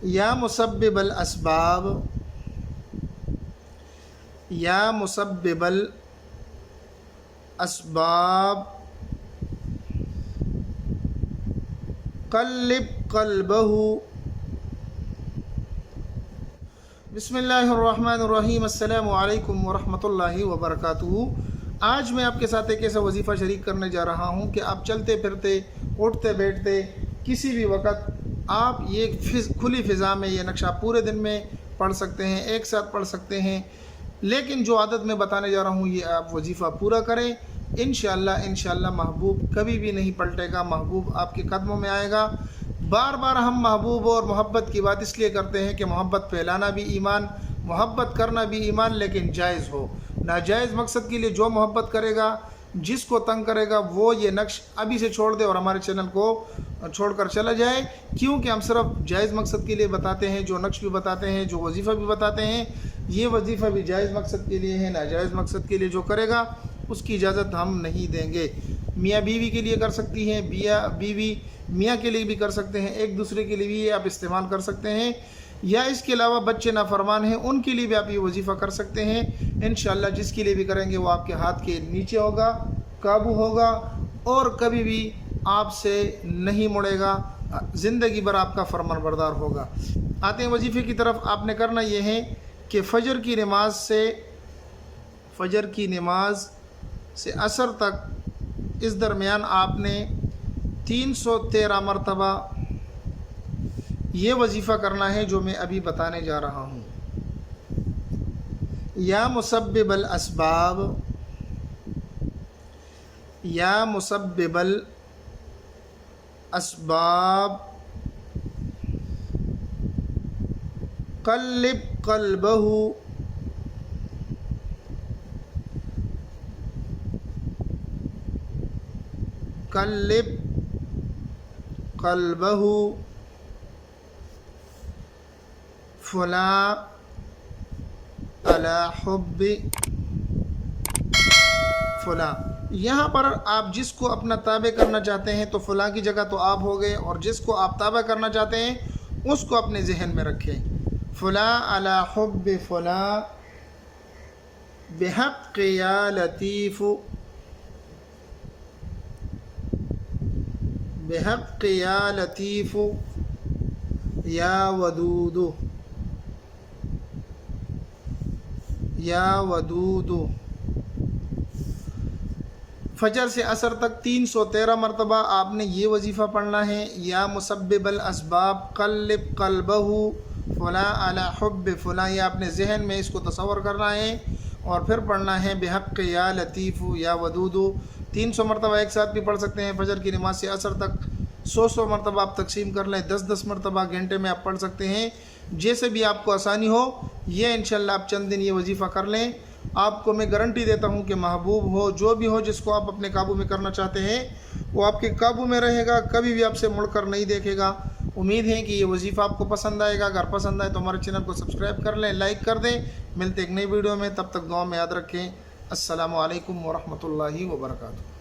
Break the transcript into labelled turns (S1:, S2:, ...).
S1: या मुसब्बिबल असबाब, या मुसब्बिबल असबाब, क़ल्लिब क़ल्बहु। बिस्मिल्लाहिर्रहमानिर्रहीम। अस्सलामु अलैकुम वरहमतुल्लाहि वबरकातुहू। आज मैं आपके साथ एक ऐसा वजीफ़ा शरीक करने जा रहा हूँ कि आप चलते फिरते, उठते बैठते, किसी भी वक़्त आप ये खुली फ़िज़ा में ये नक्शा पूरे दिन में पढ़ सकते हैं, एक साथ पढ़ सकते हैं। लेकिन जो आदत मैं बताने जा रहा हूँ ये आप वजीफ़ा पूरा करें, इंशाअल्लाह महबूब कभी भी नहीं पलटेगा, महबूब आपके कदमों में आएगा। बार बार हम महबूब और मोहब्बत की बात इसलिए करते हैं कि मोहब्बत फैलाना भी ईमान, मोहब्बत करना भी ईमान, लेकिन जायज़ हो। नाजायज़ मकसद के लिए जो मोहब्बत करेगा, जिसको तंग करेगा, वो ये नक्श अभी से छोड़ दे और हमारे चैनल को छोड़कर चला जाए। क्योंकि हम सिर्फ जायज़ मकसद के लिए बताते हैं, जो नक्श भी बताते हैं, जो वजीफ़ा भी बताते हैं, ये वजीफ़ा भी जायज़ मकसद के लिए है। नाजायज़ मकसद के लिए जो करेगा उसकी इजाज़त हम नहीं देंगे। मियाँ बीवी के लिए कर सकती हैं, बीवी मियाँ के लिए भी कर सकते हैं, एक दूसरे के लिए भी ये आप इस्तेमाल कर सकते हैं, या इसके अलावा बच्चे नाफरमान हैं उनके लिए भी आप ये वजीफ़ा कर सकते हैं। इंशाअल्लाह जिसके लिए भी करेंगे वो आपके हाथ के नीचे होगा, काबू होगा और कभी भी आपसे नहीं मुड़ेगा, ज़िंदगी भर आपका फरमानबरदार होगा। आते हैं वजीफ़े की तरफ। आपने करना ये है कि फ़जर की नमाज से असर तक इस दरमियान आपने 313 मरतबा ये वजीफ़ा करना है जो मैं अभी बताने जा रहा हूँ। या मुसब्बिबल असबाब, या मुसब्बिबल असबाब, क़ल्लिब क़ल्बहु, क़ल्लिब क़ल्बहु, फुला अला हुब्बि फुला। यहाँ पर आप जिसको अपना ताबे करना चाहते हैं तो फुला की जगह तो आप हो गए, और जिसको आप ताबा करना चाहते हैं उसको अपने जहन में रखें। फुला अला हुब्बि फुला बिहक़्क़ि या लतीफ़ु, बिहक़्क़ि या लतीफ़ु या वदूदु, या वदूदु। फजर से असर तक 313 मरतबा आपने ये वजीफ़ा पढ़ना है। या मुसब्बिबल असबाब, क़ल्लिब क़ल्बहु, फुला अला हुब्बि फुला। ये आपने जहन में इसको तसव्वुर करना है और फिर पढ़ना है बिहक़्क़ि या लतीफ़ु या वदूदु। 300 मरतबा एक साथ भी पढ़ सकते हैं। फजर की नमाज से असर तक 100 मरतबा आप तकसीम कर लें, 10 मरतबा घंटे में आप पढ़ सकते हैं। जैसे भी आपको आसानी हो, ये इंशाअल्लाह आप चंद दिन ये वजीफ़ा कर लें। आपको मैं गारंटी देता हूँ कि महबूब हो, जो भी हो, जिसको आप अपने काबू में करना चाहते हैं वो आपके काबू में रहेगा, कभी भी आपसे मुड़कर नहीं देखेगा। उम्मीद है कि ये वजीफ़ा आपको पसंद आएगा। अगर पसंद आए तो हमारे चैनल को सब्सक्राइब कर लें, लाइक कर दें। मिलते एक नई वीडियो में, तब तक दुआ में याद रखें। अस्सलामु अलैकुम वरहमतुल्लाहि वबरकातुहू।